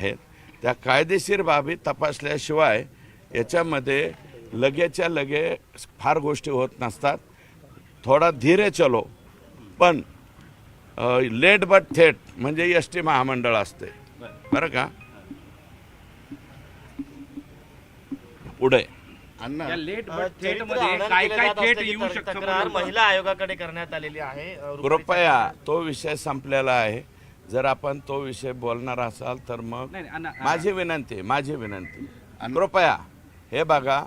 आहेत त्या कायदेशीर बाबी तपासल्याशिवाय याच्यामध्ये लगेच्या लगे फार गोष्टी होत नसतात. थोडा धीरे चलो, पण लेट बट थेट म्हणजे एसटी महामंडळ असते बरं का. पुढे या लेट बट थेट मध्ये काय काय थेट येऊ शकतं महिला आयोगाकडे करण्यात आलेली आहे. कृपया तो विषय संपलेला आहे. जर आपण तो विषय बोलणार असाल तर मग माझी विनंती कृपया हे बघा,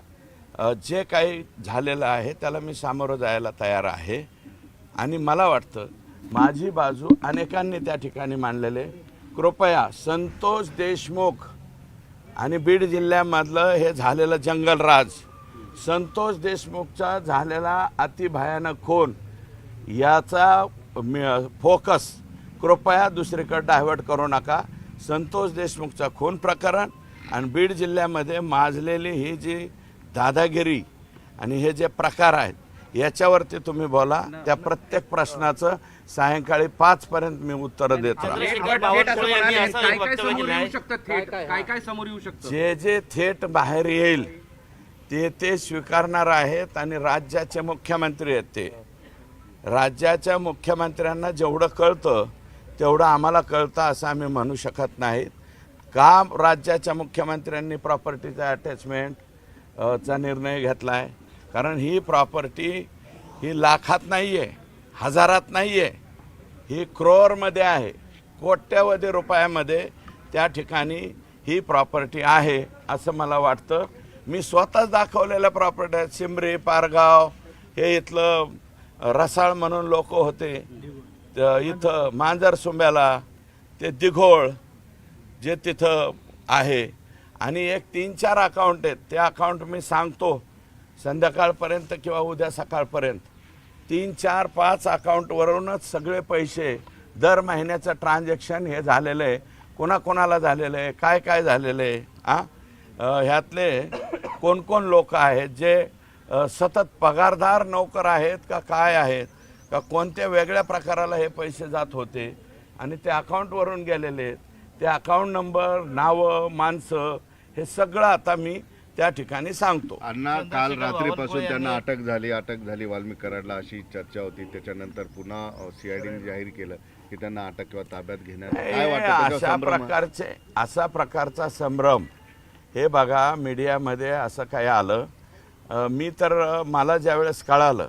जे काही झालेलं आहे त्याला मी सामोरं जायला तयार आहे आणि मला वाटतं माझी बाजू अनेकांनी त्या ठिकाणी मांडलेले. कृपया संतोष देशमुख आणि बीड जिल्ह्यामधलं हे झालेलं जंगलराज, संतोष देशमुखचा झालेला अतिभयानक खून याचा फोकस कृपया दुसरीकडे डायव्हर्ट करू नका. संतोष देशमुखचा खून प्रकरण आणि बीड जिल्ह्यामध्ये माजलेली ही जी दादागिरी आणि हे जे प्रकार आहेत याच्यावरती तुम्ही बोला. त्या प्रत्येक प्रश्नाचं सायंकाळी 5 पर्यंत मी उत्तर देतो. जे जे थेट बाहेर येईल ते स्वीकारणार आहेत आणि राज्याचे मुख्यमंत्री आहेत. ते राज्याच्या मुख्यमंत्र्यांना जेवढं कळतं तेवढं आम्हाला कळतं असं आम्ही म्हणू शकत नाहीत. का राज्याच्या मुख्यमंत्र्यांनी प्रॉपर्टीचा अटॅचमेंट चा निर्णय घेतला आहे? कारण ही प्रॉपर्टी ही लाखात नाही आहे, हजारात नाही आहे, ही क्रोअरमध्ये आहे, कोट्यवधी रुपयामध्ये त्या ठिकाणी ही प्रॉपर्टी आहे असं मला वाटतं. मी स्वतःच दाखवलेल्या प्रॉपर्टी आहेत. सिमरी, पारगाव, हे इथलं रसाळ म्हणून लोक होते, इथं मांजरसुंब्याला, ते दिघोळ जे तिथं आहे आणि एक 3-4 अकाउंट आहेत. ते अकाउंट मी सांगतो संध्याकाळपर्यंत किंवा उद्या सकाळपर्यंत. 3-4-5 अकाउंटवरूनच सगळे पैसे दर महिन्याचं ट्रान्झॅक्शन हे झालेलं आहे. कोणाकोणाला झालेलं आहे, काय काय झालेलं आहे, ह्यातले कोण कोण लोक आहेत जे सतत पगारदार नोकर आहेत का काय आहेत का कोणत्या वेगळ्या प्रकाराला हे पैसे जात होते आणि ते अकाउंटवरून गेलेले आहेत. ते अकाउंट नंबर, नावं, माणसं हे सगळं आता मी त्या ठिकाणी सांगतो. अण्णा, काल रात्रीपासून त्यांना अटक झाली वाल्मिक कराडला अशी चर्चा होती. त्याच्यानंतर पुन्हा सीआयडीने जाहीर केलं की त्यांना अटक किंवा ताब्यात घेण्यात. काय वाटतं अशा प्रकारचा संभ्रम हे बघा मीडियामध्ये असं काय आलं. मी तर मला ज्यावेळेस कळालं,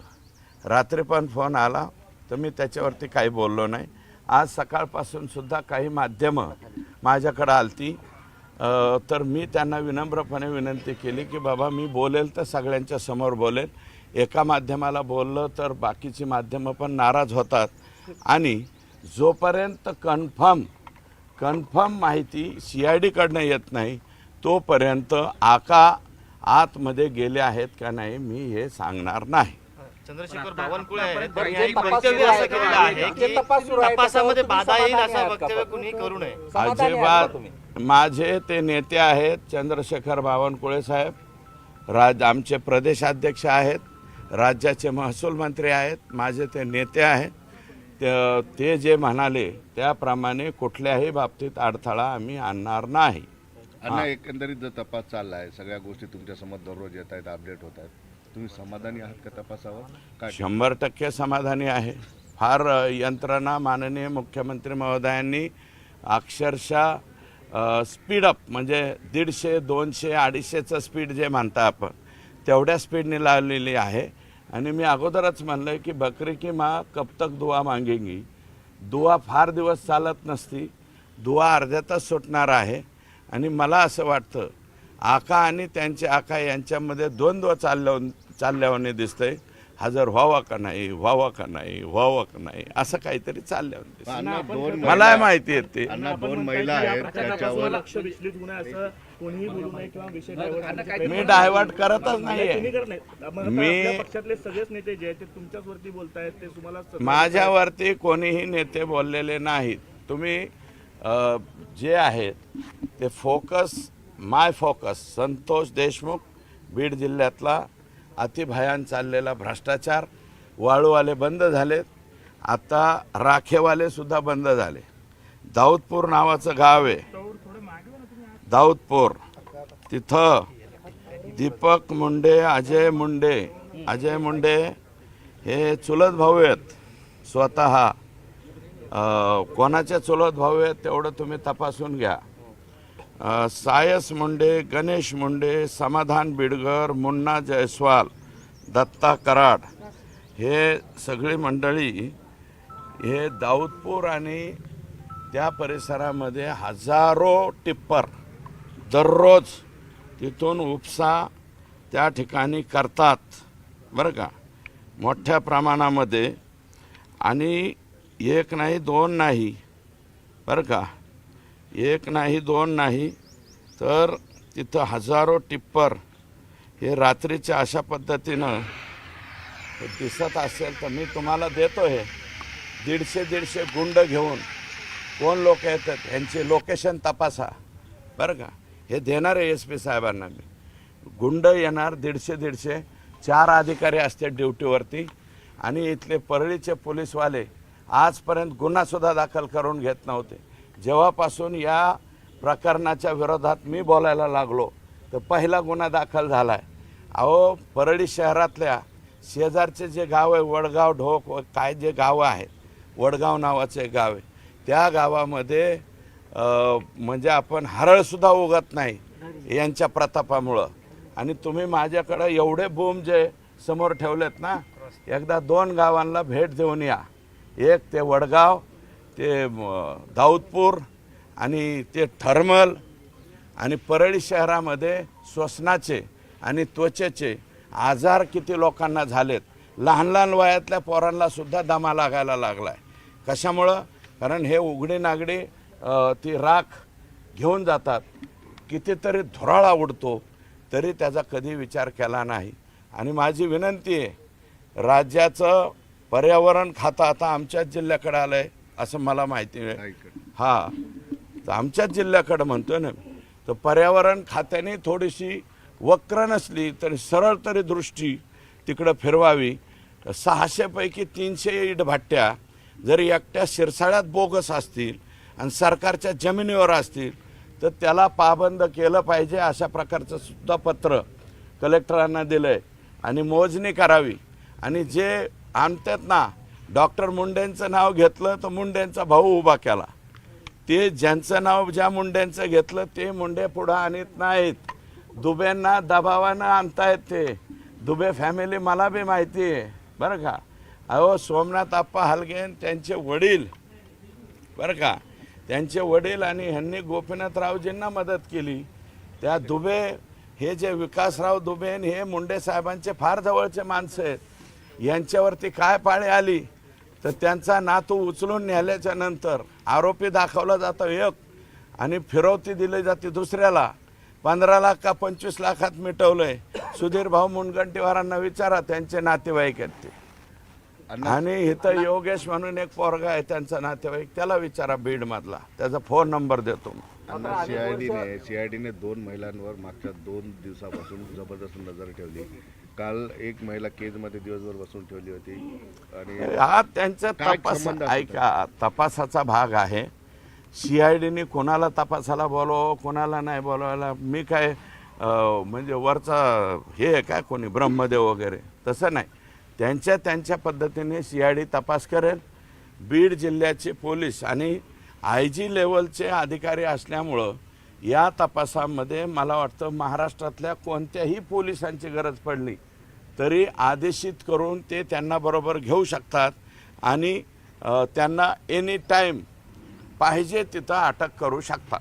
रात्री पण फोन आला तर मी त्याच्यावरती काही बोललो नाही. आज सकाळपासून सुद्धा काही माध्यमं माझ्याकडं आलती, तर मी त्यांना विनम्रपणे विनंती केली की बाबा मी बोलेल तर सगळ्यांच्या समोर बोलेल. एका माध्यमाला बोललं तर बाकीची माध्यमं पण नाराज होतात आणि जोपर्यंत कन्फर्म माहिती CID कडनं येत नाही तोपर्यंत आका आतमध्ये गेले आहेत का नाही मी हे सांगणार नाही. चंद्रशेखर बावनकुळे आहेत, वक्तव्य असं केलेलं आहे की तपासामध्ये बाधा येईल असं वक्तव्य कुणी करू नये. अजिबात. माझे ते नेते आहेत चंद्रशेखर बावनकुळे साहेब, आमचे प्रदेशाध्यक्ष आहेत, राज्याचे महसूल मंत्री आहेत, माझे ते नेते आहेत. ते जे म्हणाले त्याप्रमाणे कुठल्याही बाबतीत अडथळा आम्ही आणणार नाही. अण्णा, एकंदरीत जर तपास चालला आहे, सगळ्या गोष्टी तुमच्या समोर दररोज येत आहेत, अपडेट होत आहेत, तुम्ही समाधानी आहात का तपासावर? काय 100% समाधानी आहे. फार यंत्रणा माननीय मुख्यमंत्री महोदयांनी अक्षरशः स्पीडअप म्हणजे 150, 200, 250चं स्पीड जे म्हणता आपण तेवढ्या स्पीडने लावलेली आहे. आणि मी अगोदरच म्हणलं की बकरी की माँ कब तक दुआ मागेंगी. दुआ फार दिवस चालत नसती, दुआ अर्ध्यातच सुटणार आहे. आणि मला असं वाटतं आका आणि त्यांचे आका यांच्यामध्ये द्वंद्व चालल्यावाने दिसतंय. हजर व्हावा का नाही असं काहीतरी चालल्यावर दिसतंय. मला माहिती आहे ते. दोन महिला आहेत त्याच्यावर मी डायव्हर्ट करतच नाहीये. मी पक्षातले सगळेच नेते जे आहेत ते तुमच्यावरती बोलतायत, ते तुम्हाला माझ्यावरती कोणीही नेते बोललेले नाहीत. तुम्ही जे आहेत ते माय फोकस संतोष देशमुख, बीड जिल्ह्यातला अतिभयान चाललेला भ्रष्टाचार, वाळूवाले बंद झालेत, आता राखेवाले सुद्धा बंद झाले. दाऊदपूर नावाचं गाव आहे, दाऊदपूर, तिथं दीपक मुंडे, अजय मुंडे हे चुलत भाऊ आहेत स्वतः. कोणाचे चुलत भाऊ आहेत तेवढं तुम्ही तपासून घ्या. सायस मुंडे, गणेश मुंडे, समाधान बिडगर, मुन्ना जयस्वाल, दत्ता कराड हे सगळी मंडळी हे दाऊदपूर आणि त्या परिसरामध्ये हजारो टिप्पर दररोज तिथून उपसा त्या ठिकाणी करतात बरं का, मोठ्या प्रमाणामध्ये. आणि एक नाही दोन नाही बरं का, एक नाही दोन नाही तर तिथं हजारो टिप्पर हे रात्रीच्या अशा पद्धतीनं दिसत असेल तर मी तुम्हाला देतो. हे 150 गुंड घेऊन कोण लोक येतात यांची लोकेशन तपासा बरं का. हे देणार आहे SP साहेबांना मी. गुंड येणार 150 4 अधिकारी असते ड्युटीवरती. आणि इथले परळीचे पोलीसवाले आजपर्यंत गुन्हासुद्धा दाखल करून घेत नव्हते. जेव्हापासून या प्रकरणाच्या विरोधात मी बोलायला लागलो तर पहिला गुन्हा दाखल झाला आहे. अहो, परळी शहरातल्या शेजारचे जे गाव आहे वडगाव, ढोक व काय जे गावं आहेत, वडगाव नावाचं एक गाव आहे, त्या गावामध्ये म्हणजे आपण हरळसुद्धा उगत नाही यांच्या प्रतापामुळं. आणि तुम्ही माझ्याकडं एवढे बूम जे समोर ठेवलेत ना, एकदा 2 गावांना भेट देऊन या. एक ते वडगाव, ते दाऊदपूर आणि ते थर्मल. आणि परळी शहरामध्ये श्वसनाचे आणि त्वचेचे आजार किती लोकांना झालेत. लहान लहान वयातल्या पोरांना सुद्धा दमा लागायला लागला आहे. कशामुळं? कारण हे उघडी नागडी ती राख घेऊन जातात. कितीतरी धुराळा उडतो तरी त्याचा कधी विचार केला नाही. आणि माझी विनंती आहे, राज्याचं पर्यावरण खातं आता आमच्याच जिल्ह्याकडे आलं आहे असं मला माहिती आहे. हां, तर आमच्याच जिल्ह्याकडं म्हणतो ना. तर पर्यावरण खात्याने थोडीशी वक्र नसली तरी सरळ तरी दृष्टी तिकडं फिरवावी. 600 पैकी 300 इटभाट्या जरी एकट्या शिरसाळ्यात बोगस असतील आणि सरकारच्या जमिनीवर असतील तर त्याला पाबंद केलं पाहिजे. अशा प्रकारचं सुद्धा पत्र कलेक्टरांना दिलं आहे. आणि मोजणी करावी. आणि जे आणतात ना, डॉक्टर मुंडेंचं नाव घेतलं तर मुंडेंचा भाऊ उभा केला. ते ज्यांचं नाव ज्या मुंडेंचं घेतलं ते मुंडे पुढं आणत नाहीत. दुबेंना दबावानं आणतायत ते. दुबे फॅमिली मला बी माहिती आहे बरं का. अहो, सोमनाथ आप्पा हलगे त्यांचे वडील बरं का, त्यांचे वडील आणि ह्यांनी गोपीनाथरावजींना मदत केली. त्या दुबे हे जे विकासराव दुबे हे मुंडे साहेबांचे फार जवळचे माणसं आहेत. यांच्यावरती काय पाळी आली तर त्यांचा नातू उचलून नेल्याच्या नंतर आरोपी दाखवला जातो एक आणि फिरवती दिली जाते दुसऱ्याला. 15 लाख का 25 लाखात मिटवलंय. सुधीर भाऊ मुनगंटीवारांना विचारा, त्यांचे नातेवाईक आहेत ते. आणि इथं योगेश म्हणून एक पोरगा आहे त्यांचा नातेवाईक, त्याला विचारा बीडमधला, त्याचा फोन नंबर देतो. सीआयडीने 2 महिलांवर मागच्या 2 दिवसापासून जबरदस्त नजर ठेवली. काल एक महिला केजमध्ये दिवसभर बसून ठेवली होती. आणि हा त्यांचा तपास ऐका, तपासाचा भाग आहे. सीआयडीने कोणाला तपासाला बोलव कोणाला नाही बोलवायला मी काय म्हणजे वरचा हे आहे काय कोणी ब्रह्मदेव वगैरे, तसं नाही. त्यांच्या पद्धतीने सीआयडी तपास करेल. बीड जिल्ह्याचे पोलीस आणि IG लेवलचे अधिकारी असल्यामुळं या तपासामध्ये मला वाटतं महाराष्ट्रातल्या कोणत्याही पोलिसांची गरज पडली तरी आदेशित करून ते त्यांना बरोबर घेऊ शकतात आणि त्यांना एनी टाईम पाहिजे तिथं अटक करू शकतात.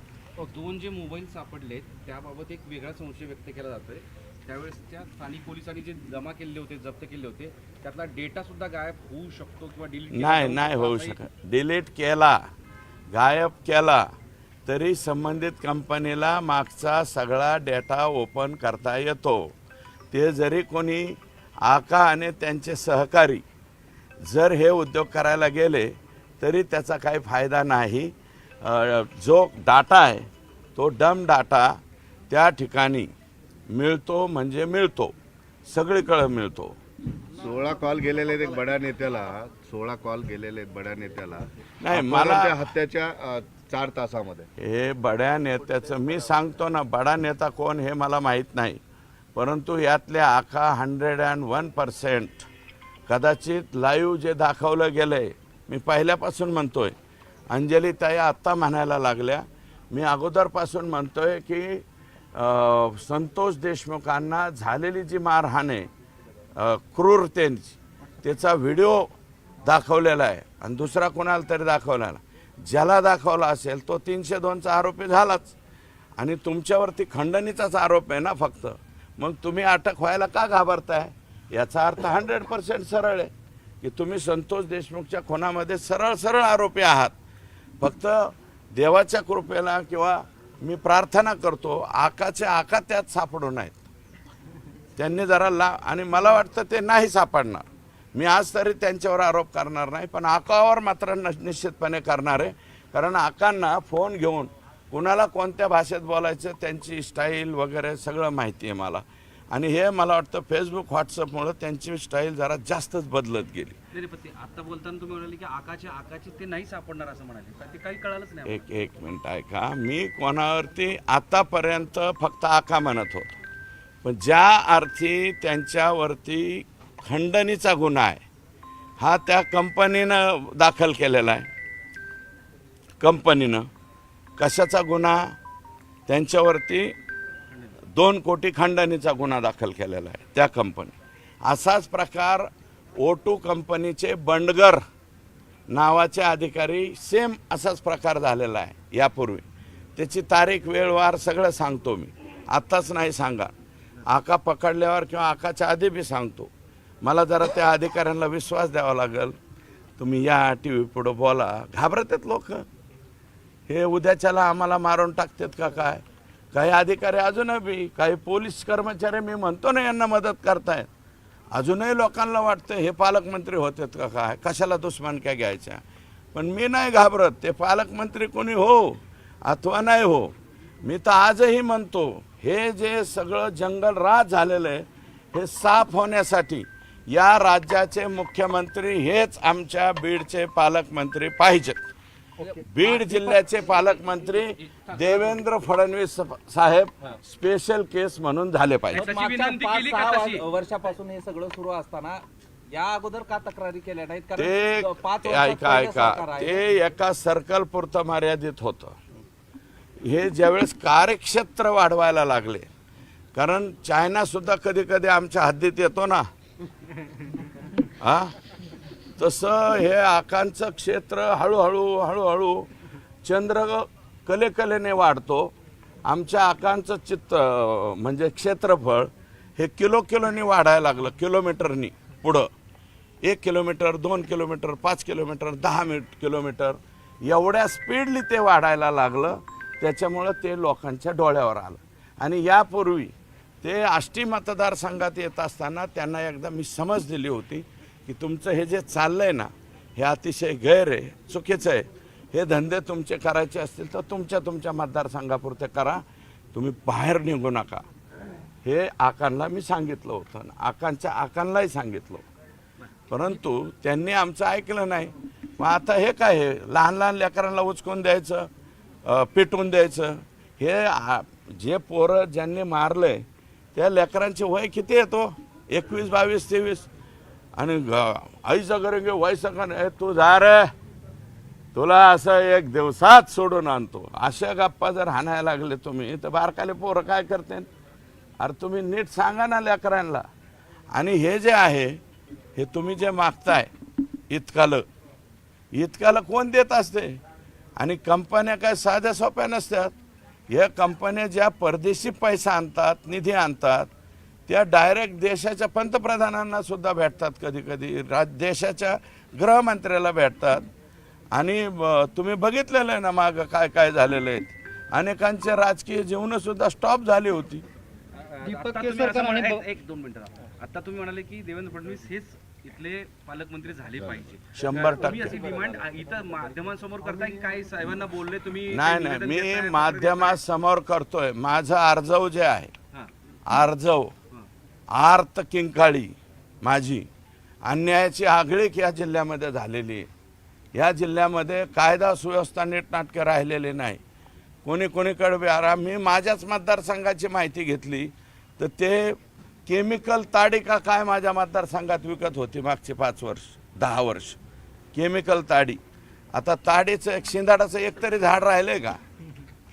2 जे मोबाईल सापडले त्याबाबत एक वेगळा संशय व्यक्त केला जातोय. त्यावेळेस त्या स्थानिक पोलिसांनी जे जमा केले होते, जप्त केले होते, त्यातला डेटा सुद्धा गायब होऊ शकतो किंवा डिलीट नाही होऊ शकत. डिलीट केला, गायब केला तरी संबंधित कंपनीला मागचा सगळा डेटा ओपन करता येतो. ते जरी कोणी आका आणि त्यांचे सहकारी जर हे उद्योग करायला गेले तरी त्याचा काही फायदा नाही. जो डाटा आहे तो डम डाटा त्या ठिकाणी मिळतो म्हणजे मिळतो, सगळीकडे मिळतो. 16 कॉल गेलेले एक बड्या नेत्याला, 16 कॉल गेलेले बड्या नेत्याला नाही. मला त्या हत्याच्या 4 तासामध्ये. हे बड्या नेत्याचं मी सांगतो ना, बडा नेता कोण हे मला माहीत नाही, परंतु यातले आका 101% कदाचित लाईव्ह जे दाखवलं गेलंय, मी पहिल्यापासून म्हणतोय, अंजलीताई आत्ता म्हणायला लागल्या, मी अगोदरपासून म्हणतोय की संतोष देशमुखांना झालेली जी मारहाण आहे क्रूरतेची, त्याचा व्हिडिओ दाखवलेला आहे आणि दुसरा कोणाला तरी दाखवलेला, ज्याला दाखवला असेल तो 302चा आरोपी झालाच आणि तुमच्यावरती खंडणीचाच आरोप आहे ना फक्त, मग तुम्ही अटक व्हायला का घाबरताय? याचा अर्थ 100% सरळ आहे की तुम्ही संतोष देशमुखच्या खुनामध्ये सरळ आरोपी आहात. फक्त देवाच्या कृपेला किंवा मी प्रार्थना करतो आकाचे आका त्यात सापडू नयेत. त्यांनी जरा आणि मला वाटतं ते नाही सापडणार. मी आज तरी त्यांच्यावर आरोप करणार नाही, पण आकावर मात्र निश्चितपणे करणार आहे, कारण आकांना फोन घेऊन कुणाला कोणत्या भाषेत बोलायचं त्यांची स्टाईल वगैरे सगळं माहिती आहे मला, आणि हे मला वाटतं फेसबुक व्हॉट्सअपमुळं त्यांची स्टाईल जरा जास्तच बदलत गेली. नाही पण ते आता बोलताना तुम्ही म्हणाले की आकाचे ते नाही सापडणार असं म्हणाले, पण ते काही कळालंच नाही. एक मिनिट ऐका, मी कोणावरती आतापर्यंत फक्त आका म्हणत होतो, पण ज्या अर्थी त्यांच्यावरती खंडणीचा गुन्हा आहे हा त्या कंपनीनं दाखल केलेला आहे. कंपनीनं कशाचा गुन्हा? त्यांच्यावरती 2 कोटी खंडणीचा गुन्हा दाखल केलेला आहे त्या कंपनी. असाच प्रकार O2 कंपनीचे बंडगर नावाचे अधिकारी सेम असाच प्रकार झालेला आहे यापूर्वी. त्याची तारीख वेळवार सगळं सांगतो मी, आत्ताच नाही सांगा, आका पकडल्यावर किंवा आकाच्या आधी बी सांगतो. मला जरा त्या अधिकाऱ्यांना विश्वास द्यावा लागेल. तुम्ही या टी व्ही पुढं बोला, घाबरतात लोक, हे उद्याच्याला आम्हाला मारून टाकतात का काय? काही अधिकारी अजूनही बी, काही पोलीस कर्मचारी मी म्हणतो ना यांना मदत करतायत, अजूनही लोकांना वाटतं हे पालकमंत्री होतात का काय, कशाला दुश्मनक्या घ्यायच्या. पण मी नाही घाबरत, ते पालकमंत्री कोणी हो अथवा नाही हो. मी तर आजही म्हणतो हे जे सगळं जंगल राज झालेलं आहे हे साफ होण्यासाठी या राज्याचे मुख्यमंत्री हेच आमच्या बीडचे पालकमंत्री पाहिजेत. बीड जिल्ह्याचे पालकमंत्री देवेंद्र फडणवीस साहेब स्पेशल केस म्हणून झाले पाहिजे. मागच्या 5-6 वर्षापासून हे सगळं सुरू असताना या अगोदर का तक्रारी केल्या नाहीत? ते 5 वर्षात ऐका ते एका सर्कल पुरतं मर्यादित होतं. हे ज्यावेळेस कार्यक्षेत्र वाढवायला लागले, कारण चायना सुद्धा कधी कधी आमच्या हद्दीत येतो ना, तसं हे आकांचं क्षेत्र हळूहळू चंद्र कलेने वाढतो. आमच्या आकांचं चित्र म्हणजे क्षेत्रफळ हे किलोनी वाढायला लागलं, किलोमीटरनी पुढं. 1 किलोमीटर, 2 किलोमीटर, 5 किलोमीटर, 10 किलोमीटर एवढ्या स्पीडली ते वाढायला लागलं. त्याच्यामुळं ते लोकांच्या डोळ्यावर आलं. आणि यापूर्वी ते आष्टी मतदारसंघात येत असताना त्यांना एकदा मी समज दिली होती की तुमचं हे जे चाललंय ना हे अतिशय गैर आहे, चुकीचं आहे. हे धंदे तुमचे करायचे असतील तर तुमच्या मतदारसंघापुरते करा, तुम्ही बाहेर निघू नका. हे आकांना मी सांगितलं होतं, आकांनाही सांगितलं, परंतु त्यांनी आमचं ऐकलं नाही. मग आता हे काय, हे लहान लेकरांना उचकून द्यायचं, पेटवून द्यायचं. हे जे पोरं ज्यांनी मारलंय त्या लेकरांचे वय किती येतो? 21, 22, 23. आणि आईचं करेंगे वयचं का नाही, तू जा रे, तुला असं 1 दिवसात सोडून आणतो. अशा गप्पा जर हाणायला लागले तुम्ही तर बारकाले पोरं काय करते? अरे तुम्ही नीट सांगा ना लेकरांना. आणि हे जे आहे हे तुम्ही जे मागताय इतकालं कोण देत असते? आणि कंपन्या काय साध्या सोप्या नसतात. या कंपन्या ज्या परदेशी पैसा आणतात, निधी आणतात, त्या डायरेक्ट देशाच्या पंतप्रधानांना सुद्धा भेटतात, कधी देशाच्या गृहमंत्र्याला भेटतात. आणि तुम्ही बघितलेलं आहे ना मागं काय झालेलं आहे. अनेकांचे राजकीय जीवन सुद्धा स्टॉप झाली होती. दीपक केसरकर, 1-2 मिनिटं. आता तुम्ही म्हणाले की देवेंद्र फडणवीस हेच इथले पालकमंत्री झाले पाहिजे. 100% अशी डिमांड इथं माध्यमांसमोर करताय की काय साहेबांना बोलले तुम्ही? नाही, मी माध्यमासमोर करतोय. माझं आर्जव जे आहे, आर्जव आर्त किंकाळी माझी अन्यायाची आगळीक या जिल्ह्यामध्ये झालेली आहे. या जिल्ह्यामध्ये कायदा सुव्यवस्था नीटनाटके राहिलेले नाही. कोणीकडे मी माझ्याच मतदारसंघाची माहिती घेतली तर ते केमिकल ताडी का काय माझ्या मतदारसंघात विकत होती मागचे 5 वर्ष 10 वर्ष केमिकल ताडी. आता ताडीचं एक शिंदाडाचं एक तरी झाड राहिलंय का?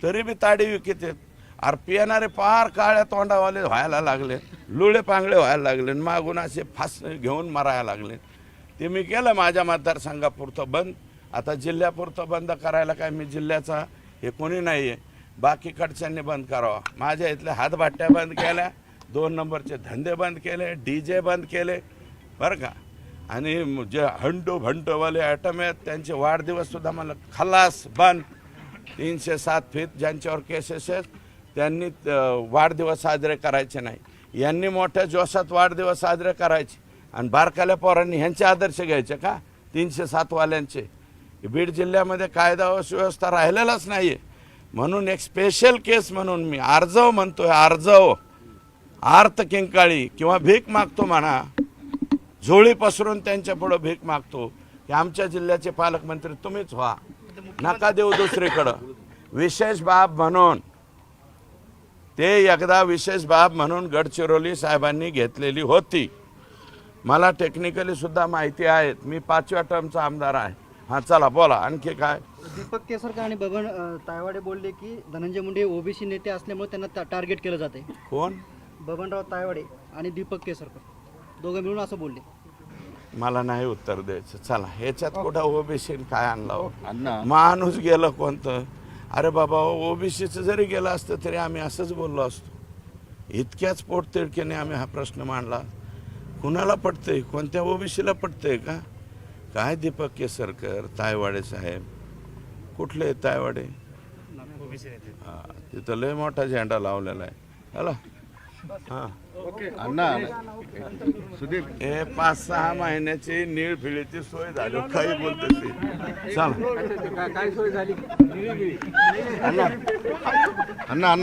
तरी बी ताडी विकत आहेत. अरे पिणारे पार काळ्या तोंडावाले व्हायला लागले, लुळे पांगळे व्हायला लागले, मागून असे फास घेऊन मारायला लागले. ते मी केलं माझ्या मतदारसंघापुरतं बंद. आता जिल्ह्यापुरतं बंद करायला काय मी जिल्ह्याचा हे कोणी नाही आहे. बाकीकडच्यांनी बंद करावा. माझ्या इथल्या हातभाट्या बंद केल्या, 2 नंबरचे धंदे बंद केले, DJ बंद केले बरं का. आणि जे हंटू भंटूवाले ॲटम आहेत त्यांचे वाढदिवससुद्धा मला खलास बंद. 307 फीट ज्यांच्यावर केसेस आहेत त्यांनी वाढदिवस साजरे करायचे नाही. यांनी मोठ्या जोशात वाढदिवस साजरे करायचे आणि बारकाल्या पोरांनी ह्यांचे आदर्श घ्यायचे का 307 वाल्यांचे? बीड जिल्ह्यामध्ये कायदा व सुव्यवस्था राहिलेलाच नाही आहे. म्हणून एक स्पेशल केस म्हणून मी आर्जव म्हणतोय, आर्जव आर्त किंकाळी किंवा भीक मागतो म्हणा, झोळी पसरून त्यांच्या पुढं भीक मागतो की आमच्या जिल्ह्याचे पालकमंत्री तुम्हीच व्हा, नका देऊ दुसरीकडं. विशेष बाब म्हणून ते एकदा विशेष बाब म्हणून गडचिरोली साहेबांनी घेतलेली होती. मला टेक्निकली सुद्धा माहिती आहे. मी 5व्या टर्मचा आमदार आहे. हां चला बोला आणखी काय. दीपक केसरकर आणि बबन तायवाडे बोलले की धनंजय मुंडे ओबीसी नेते असल्यामुळे त्यांना टार्गेट केलं जाते. कोण? बबनराव तायवाडे आणि दीपक केसरकर दोघं मिळून असं बोलले. मला नाही उत्तर द्यायचं. चला ह्याच्यात कुठं ओबीसी काय आणला हो? अण्णा माणूस गेलं कोणतं? अरे बाबा ओबीसीचं जरी गेलं असतं तरी आम्ही असंच बोललो असतो. इतक्याच पोटतिडकीने आम्ही हा प्रश्न मांडला. कुणाला पटतंय? कोणत्या ओबीसीला पटतंय का? काय दीपक केसरकर तायवाडे साहेब कुठले तायवाडे? हां तिथं लय मोठा झेंडा लावलेला आहे. हॅलो हां अण्णा सुदीप हे 5-6 महिन्याची नीळ फिळीची सोय झाली. काही बोलते ते चला काय सोय झाली? अण्णा